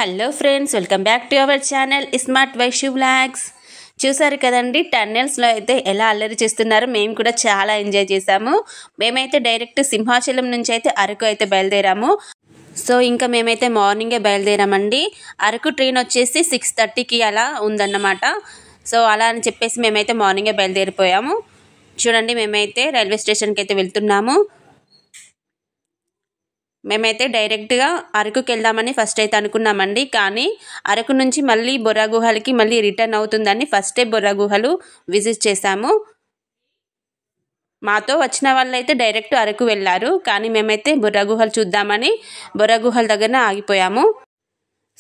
Hello friends, welcome back to our channel smart Vaishu vlogs. చూసారు కదండి, టన్నెల్స్లో అయితే ఎలా అల్లరి చేస్తున్నారో మేము కూడా చాలా ఎంజాయ్ చేసాము. మేమైతే డైరెక్ట్ సింహాచలం నుంచి అయితే అరకు అయితే బయలుదేరాము. సో ఇంకా మేమైతే మార్నింగే బయలుదేరామండి. అరకు ట్రైన్ వచ్చేసి 6:30కి అలా ఉందన్నమాట. సో అలా అని చెప్పేసి మేమైతే మార్నింగే బయలుదేరిపోయాము. చూడండి, మేమైతే రైల్వే స్టేషన్కి అయితే వెళ్తున్నాము. మేమైతే డైరెక్ట్గా అరకుకి వెళ్దామని ఫస్ట్ అయితే అనుకున్నామండి. కానీ అరకు నుంచి మళ్ళీ బొర్రా గుహలకి మళ్ళీ రిటర్న్ అవుతుందని ఫస్టే బొర్రా గుహలు విజిట్ చేశాము. మాతో వచ్చిన వాళ్ళైతే డైరెక్ట్ అరకు వెళ్ళారు. కానీ మేమైతే బొర్రా గుహలు చూద్దామని బొర్రా గుహల దగ్గర ఆగిపోయాము.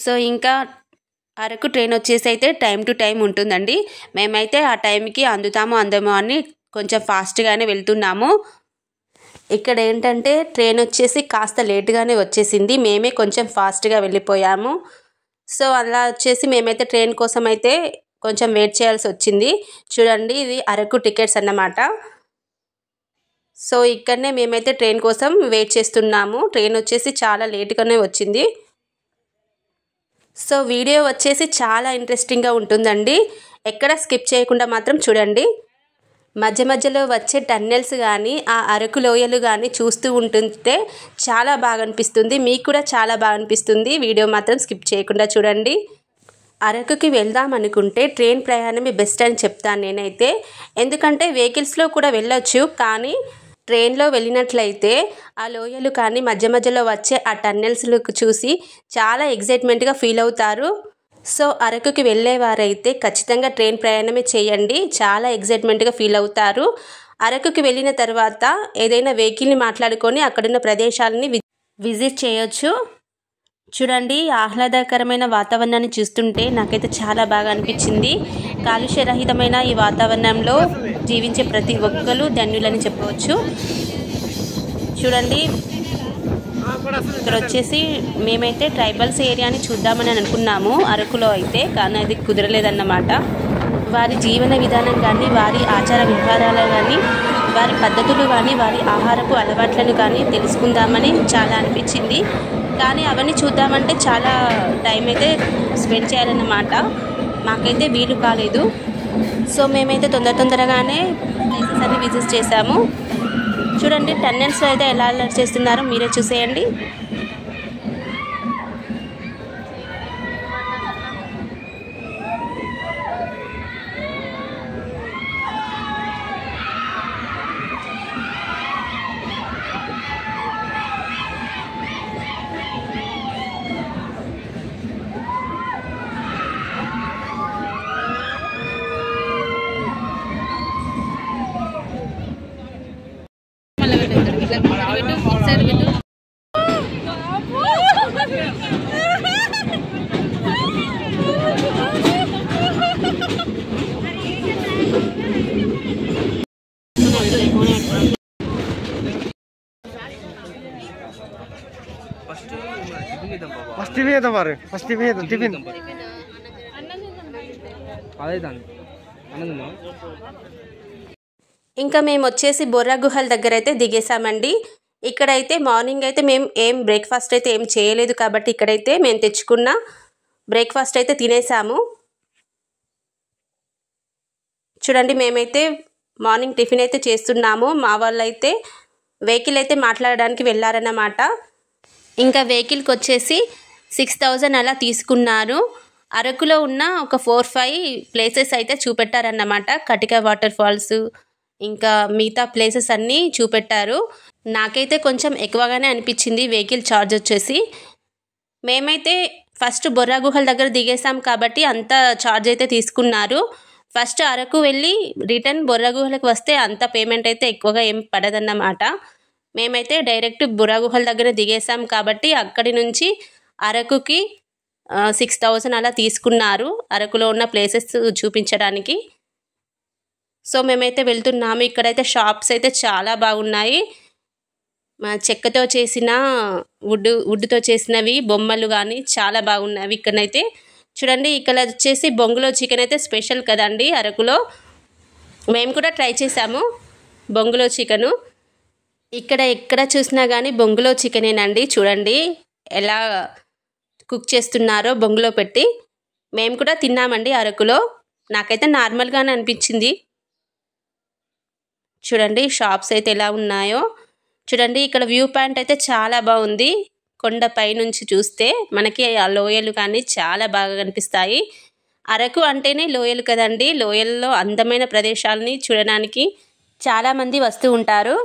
సో ఇంకా అరకు ట్రైన్ వచ్చేసి అయితే టైం టు టైం ఉంటుందండి. మేమైతే ఆ టైంకి అందమో అని కొంచెం ఫాస్ట్గానే వెళ్తున్నాము. ఇక్కడ ఏంటంటే ట్రైన్ వచ్చేసి కాస్త లేట్గానే వచ్చేసింది. మేమే కొంచెం ఫాస్ట్గా వెళ్ళిపోయాము. సో అలా వచ్చేసి మేమైతే ట్రైన్ కోసం అయితే కొంచెం వెయిట్ చేయాల్సి వచ్చింది. చూడండి, ఇది అరకు టికెట్స్ అన్నమాట. సో ఇక్కడనే మేమైతే ట్రైన్ కోసం వెయిట్ చేస్తున్నాము. ట్రైన్ వచ్చేసి చాలా లేట్గానే వచ్చింది. సో వీడియో వచ్చేసి చాలా ఇంట్రెస్టింగ్గా ఉంటుందండి. ఎక్కడ స్కిప్ చేయకుండా మాత్రం చూడండి. మధ్య మధ్యలో వచ్చే టన్నెల్స్ కానీ ఆ అరకు లోయలు కానీ చూస్తూ ఉంటుంటే చాలా బాగా అనిపిస్తుంది. మీకు కూడా చాలా బాగా అనిపిస్తుంది. వీడియో మాత్రం స్కిప్ చేయకుండా చూడండి. అరకుకి వెళ్దాం అనుకుంటే ట్రైన్ ప్రయాణమే బెస్ట్ అని చెప్తాను నేనైతే. ఎందుకంటే వెహికల్స్లో కూడా వెళ్ళొచ్చు, కానీ ట్రైన్లో వెళ్ళినట్లయితే ఆ లోయలు కానీ మధ్య మధ్యలో వచ్చే ఆ టన్నెల్స్లు చూసి చాలా ఎగ్జైట్మెంట్గా ఫీల్ అవుతారు. సో అరకుకి వెళ్ళేవారైతే ఖచ్చితంగా ట్రైన్ ప్రయాణమే చేయండి. చాలా ఎగ్జైట్మెంట్గా ఫీల్ అవుతారు. అరకుకి వెళ్ళిన తర్వాత ఏదైనా వెహికల్ని మాట్లాడుకొని అక్కడున్న ప్రదేశాలని విజిట్ చేయొచ్చు. చూడండి, ఆహ్లాదకరమైన వాతావరణాన్ని చూస్తుంటే నాకైతే చాలా బాగా అనిపించింది. కాలుష్యరహితమైన ఈ వాతావరణంలో జీవించే ప్రతి ఒక్కరు ధన్యులని చెప్పవచ్చు. చూడండి, ఇక్కడ వచ్చేసి మేమైతే ట్రైబల్స్ ఏరియాని చూద్దామని అనుకున్నాము అరకులో అయితే, కానీ అది కుదరలేదన్నమాట. వారి జీవన విధానం కానీ, వారి ఆచార వ్యవహారాలు కానీ, వారి పద్ధతులు కానీ, వారి ఆహారపు అలవాట్లను కానీ తెలుసుకుందామని చాలా అనిపించింది. కానీ అవన్నీ చూద్దామంటే చాలా టైం అయితే స్పెండ్ చేయాలన్నమాట. మాకైతే వీలు కాలేదు. సో మేమైతే తొందరగానే ప్లేసెస్ అన్ని విజిట్ చేసాము. చూడండి, టన్నెల్స్లో అయితే ఎలా అల్లరి చేస్తున్నారో మీరే చూసేయండి. ఇంకా మేము వచ్చేసి బొర్రా గుహల దగ్గర అయితే దిగేసామండి. ఇక్కడైతే మార్నింగ్ అయితే మేము బ్రేక్ఫాస్ట్ అయితే ఏం చేయలేదు, కాబట్టి ఇక్కడైతే మేము తెచ్చుకున్న బ్రేక్ఫాస్ట్ అయితే తినేసాము. చూడండి, మేమైతే మార్నింగ్ టిఫిన్ అయితే చేస్తున్నాము. మా వాళ్ళు అయితే వెహికల్ అయితే మాట్లాడడానికి వెళ్ళారన్నమాట. ఇంకా వెహికల్కి వచ్చేసి 6,000 అలా తీసుకున్నారు. అరకులో ఉన్న ఒక 4-5 ప్లేసెస్ అయితే చూపెట్టారన్నమాట. కటిక వాటర్ ఫాల్స్, ఇంకా మిగతా ప్లేసెస్ అన్నీ చూపెట్టారు. నాకైతే కొంచెం ఎక్కువగానే అనిపించింది వెహికల్ ఛార్జ్ వచ్చేసి. మేమైతే ఫస్ట్ బొర్రా గుహల దగ్గర దిగేసాం కాబట్టి అంత ఛార్జ్ అయితే తీసుకున్నారు. ఫస్ట్ అరకు వెళ్ళి రిటర్న్ బొర్రా గుహలకు వస్తే అంత పేమెంట్ అయితే ఎక్కువగా ఏం పడదన్నమాట. మేమైతే డైరెక్ట్ బొర్రా గుహల దగ్గర దిగేసాం కాబట్టి అక్కడి నుంచి అరకుకి 6,000 అలా తీసుకున్నారు అరకులో ఉన్న ప్లేసెస్ చూపించడానికి. సో మేమైతే వెళ్తున్నాము. ఇక్కడైతే షాప్స్ అయితే చాలా బాగున్నాయి. చెక్కతో చేసిన వుడ్తో చేసినవి బొమ్మలు కానీ చాలా బాగున్నాయి ఇక్కడైతే. చూడండి, ఇక్కడ వచ్చేసి బొంగులో చికెన్ అయితే స్పెషల్ కదండి అరకులో. మేము కూడా ట్రై చేసాము బొంగులో చికెను. ఇక్కడ ఎక్కడ చూసినా కానీ బొంగులో చికెనేనండి. చూడండి ఎలా కుక్ చేస్తున్నారో బొంగులో పెట్టి. మేము కూడా తిన్నామండి అరకులో. నాకైతే నార్మల్గానే అనిపించింది. చూడండి షాప్స్ అయితే ఎలా ఉన్నాయో. చూడండి ఇక్కడ వ్యూ పాయింట్ అయితే చాలా బాగుంది. కొండ పైనుంచి చూస్తే మనకి ఆ లోయలు కానీ చాలా బాగా కనిపిస్తాయి. అరకు అంటేనే లోయలు కదండి. లోయల్లో అందమైన ప్రదేశాలని చూడడానికి చాలామంది వస్తూ ఉంటారు.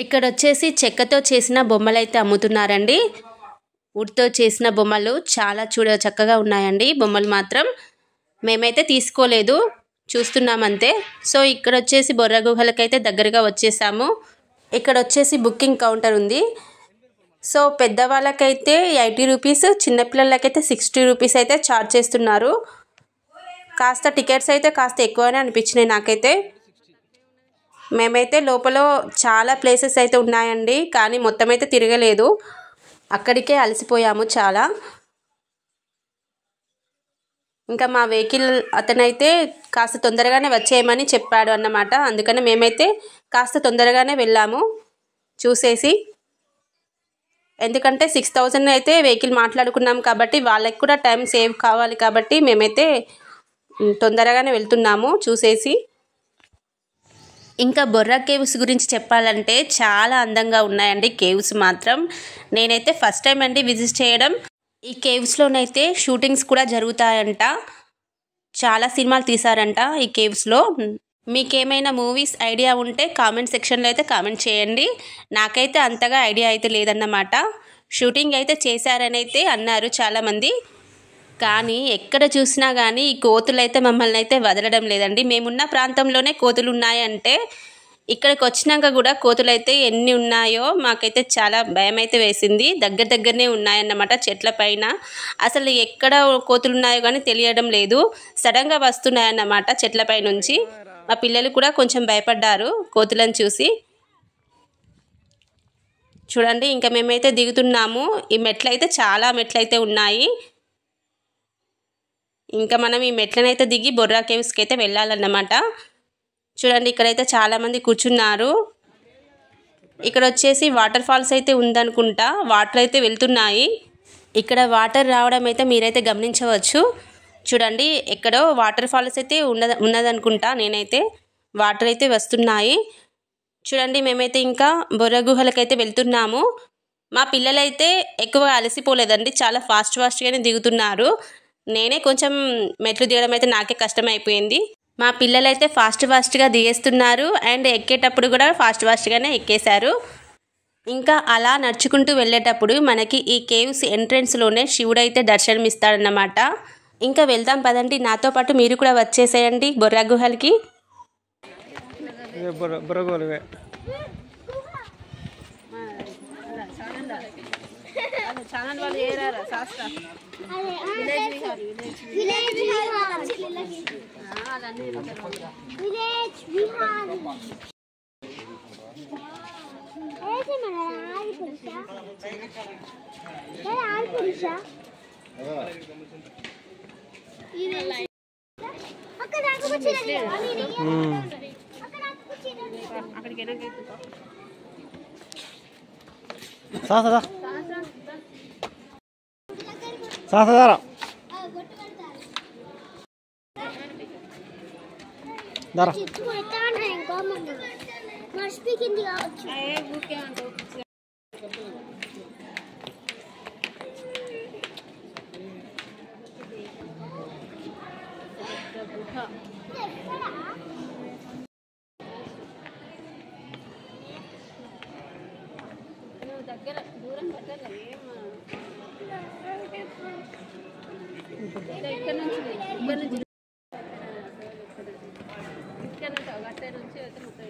ఇక్కడ వచ్చేసి చెక్కతో చేసిన బొమ్మలు అయితే అమ్ముతున్నారండి. వుడ్తో చేసిన బొమ్మలు చాలా చక్కగా ఉన్నాయండి. బొమ్మలు మాత్రం మేమైతే తీసుకోలేదు, చూస్తున్నామంతే. సో ఇక్కడ వచ్చేసి బొర్రా గుహలకైతే దగ్గరగా వచ్చేసాము. ఇక్కడ వచ్చేసి బుకింగ్ కౌంటర్ ఉంది. సో పెద్దవాళ్ళకైతే 80 రూపీస్, చిన్నపిల్లలకైతే 60 రూపీస్ అయితే ఛార్జ్ చేస్తున్నారు. కాస్త టికెట్స్ అయితే కాస్త ఎక్కువనే అనిపించినాయి నాకైతే. మేమైతే లోపల చాలా ప్లేసెస్ అయితే ఉన్నాయండి, కానీ మొత్తం అయితే తిరగలేదు. అక్కడికే అలసిపోయాము చాలా. ఇంకా మా వెహికల్ అతనైతే కాస్త తొందరగానే వచ్చేయమని చెప్పాడు అన్నమాట. అందుకని మేమైతే కాస్త తొందరగానే వెళ్ళాము చూసేసి. ఎందుకంటే 6000 అయితే వెహికల్ మాట్లాడుకున్నాం కాబట్టి వాళ్ళకి కూడా టైం సేవ్ కావాలి కాబట్టి మేమైతే తొందరగానే వెళ్తున్నాము చూసేసి. ఇంకా బొర్రా కేవ్స్ గురించి చెప్పాలంటే చాలా అందంగా ఉన్నాయండి కేవ్స్ మాత్రం. నేనైతే ఫస్ట్ టైం అండి విజిట్ చేయడం. ఈ కేవ్స్లోనైతే షూటింగ్స్ కూడా జరుగుతాయంట. చాలా సినిమాలు తీశారంట ఈ కేవ్స్లో. మీకేమైనా మూవీస్ ఐడియా ఉంటే కామెంట్ సెక్షన్లో అయితే కామెంట్ చేయండి. నాకైతే అంతగా ఐడియా అయితే లేదన్నమాట. షూటింగ్ అయితే చేశారని అయితే అన్నారు చాలామంది. కానీ ఎక్కడ చూసినా కానీ ఈ కోతులు అయితే మమ్మల్ని అయితే వదలడం లేదండి. మేమున్న ప్రాంతంలోనే కోతులు ఉన్నాయంటే ఇక్కడికి వచ్చినాక కూడా కోతులు అయితే ఎన్ని ఉన్నాయో మాకైతే చాలా భయం అయితే వేసింది. దగ్గరనే ఉన్నాయన్నమాట చెట్ల పైన. అసలు ఎక్కడ కోతులు ఉన్నాయో కానీ తెలియడం లేదు. సడన్గా వస్తున్నాయన్నమాట చెట్లపై నుంచి. మా పిల్లలు కూడా కొంచెం భయపడ్డారు కోతులను చూసి. చూడండి ఇంకా మేమైతే దిగుతున్నాము. ఈ మెట్లయితే చాలా మెట్లయితే ఉన్నాయి. ఇంకా మనం ఈ మెట్లనైతే దిగి బొర్రా కేవ్స్కి అయితే వెళ్ళాలన్నమాట. చూడండి ఇక్కడైతే చాలామంది కూర్చున్నారు. ఇక్కడ వచ్చేసి వాటర్ ఫాల్స్ అయితే ఉందనుకుంటా. వాటర్ అయితే వెళ్తున్నాయి. ఇక్కడ వాటర్ రావడం అయితే మీరైతే గమనించవచ్చు. చూడండి ఎక్కడో వాటర్ ఫాల్స్ అయితే ఉన్నదనుకుంటా. నేనైతే వాటర్ అయితే వస్తున్నాయి. చూడండి మేమైతే ఇంకా బొర్రా గుహలకైతే వెళ్తున్నాము. మా పిల్లలైతే ఎక్కువగా అలసిపోలేదండి. చాలా ఫాస్ట్గానే దిగుతున్నారు. నేనే కొంచెం మెట్లు దిగడం అయితే నాకే కష్టమైపోయింది. మా పిల్లలైతే ఫాస్ట్గా దిగేస్తున్నారు. అండ్ ఎక్కేటప్పుడు కూడా ఫాస్ట్గానే ఎక్కేశారు. ఇంకా అలా నడుచుకుంటూ వెళ్ళేటప్పుడు మనకి ఈ కేవ్స్ ఎంట్రెన్స్లోనే శివుడు అయితే దర్శనమిస్తాడన్నమాట. ఇంకా వెళ్దాం పదండి. నాతో పాటు మీరు కూడా వచ్చేసేయండి బొర్రా గుహలకి. సాసదారా దారా దగ్గర దూరం పెట్టాలి. ఇక్కడ నుంచి గట్టే నుంచి అయితే మొత్తం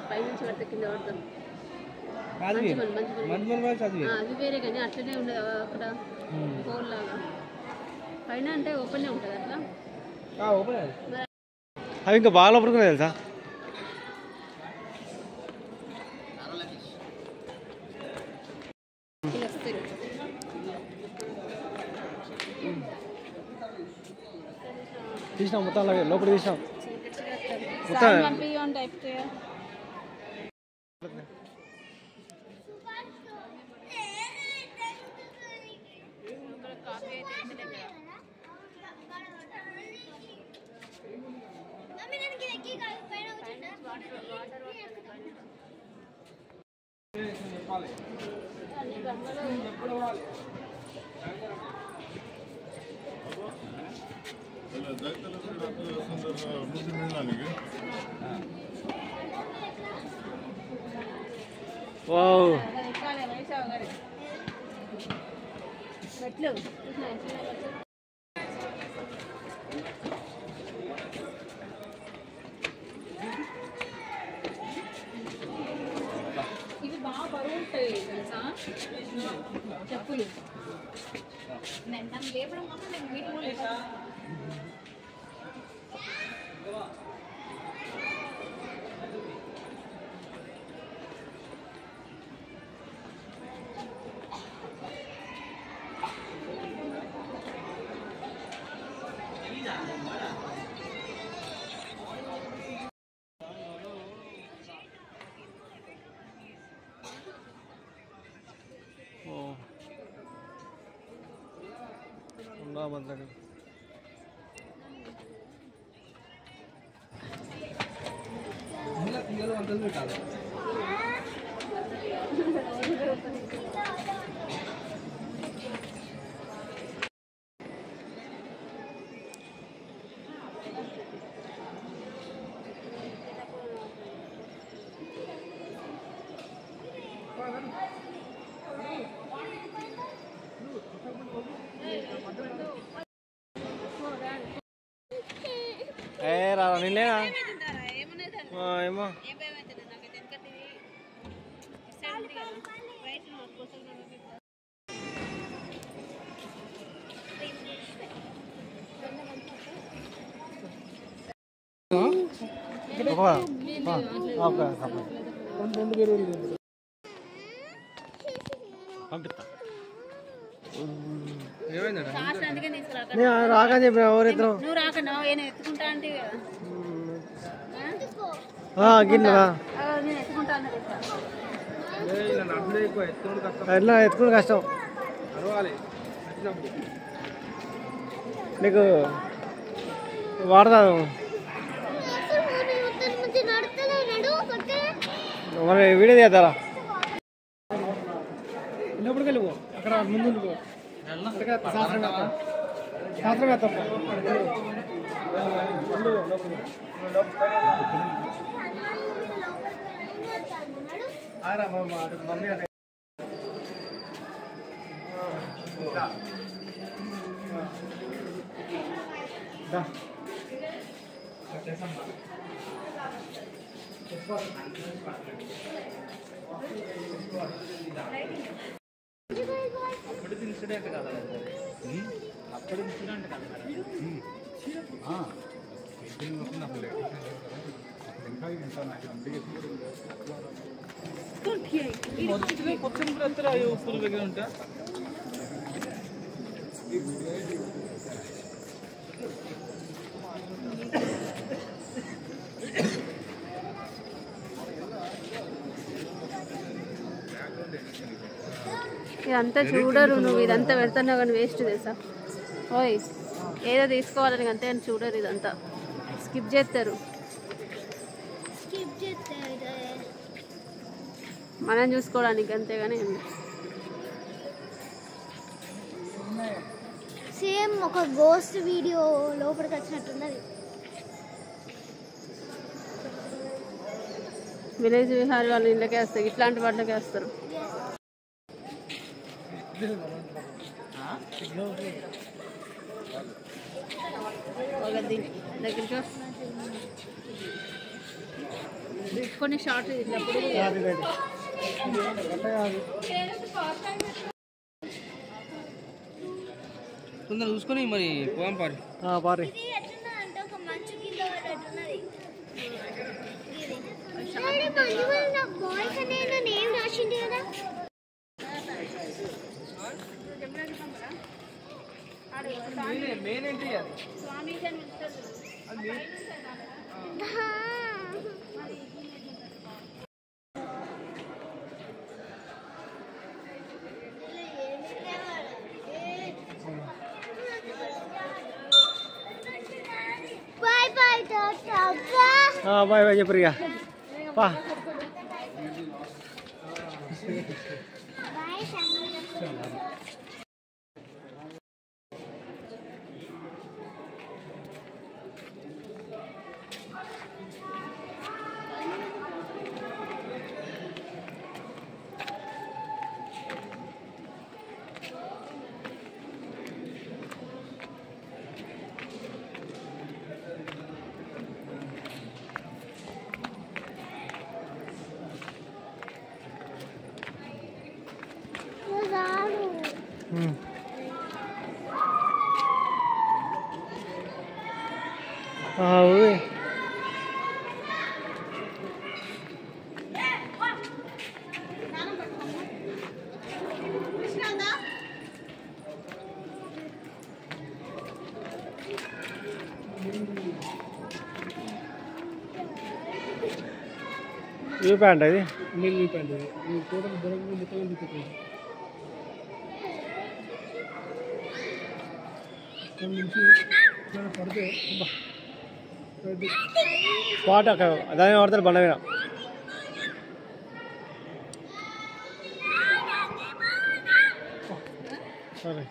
పైనుంచి పడితే కింద పడతాం అది వేరే కానీ అట్లనే ఉండదు అక్కడ హోల్ లాగా పైన అంటే ఓపెన్ ఉంటుంది అట్లా అవి ఇంకా బాగా లోపడుకునే తెలుసా తీసినాం మొత్తం అలాగే లోపల తీసినాం మొత్తం వావ్ ఇవి బాగా బరువు ఉంటాయి తెలుసా చెప్పులు నన్ను లేపడం మాత్రం నేను మీటింగ్ లేపా మంత్రి రారా నిన్నేనా ఏమో పంపిస్తా రాకని చెప్పిన ఎవరిద్దరు నువ్వు రాకన్నా ఎత్తుకుంటా అంటే గిన్నె నేను ఎత్తుకుంటా ఎట్లా ఎత్తుకుని కష్టం నీకు వాడతాను మరి వీడియో తీద్దారా లోపలికి వెళ్ళిపో అక్కడ ముందు శాస్త్రం మమ్మీ అప్పుడు ఇన్సిడెంట్ కదా అప్పుడు ఇన్సిడెంట్ కదా మొత్తం ఉప్పులు దగ్గర ఉంటా ఇదంతా చూడరు, నువ్వు ఇదంతా పెడుతున్నావు కానీ వేస్ట్ తెలుసా. ఓయ్ ఏదో తీసుకోవాలని అంతే అని చూడరు, ఇదంతా స్కిప్ చేస్తారు. మనం చూసుకోవడానికి అంతేగాని సేమ్ ఒక గోస్ట్ వీడియో లోపలికి వచ్చినట్టున్నది. విలేజ్ విహారీ వాళ్ళ ఇళ్ళకే వస్తాయి, ఇట్లాంటి వాటికే వస్తారు. దగ్గరికి కొన్ని షార్ట్ తొందర చూసుకొని మరి పోదాం పారి. మెయిన్ ఏంటి అది బాయ్ బాయ్ చెప్పరు ఇక పా. వ్యూ పాయింట్ అది వ్యూ పాయింట్ టోటల్ పడితే స్పాట్ అక్కడ దాని పడతారు బండ మీద. సరే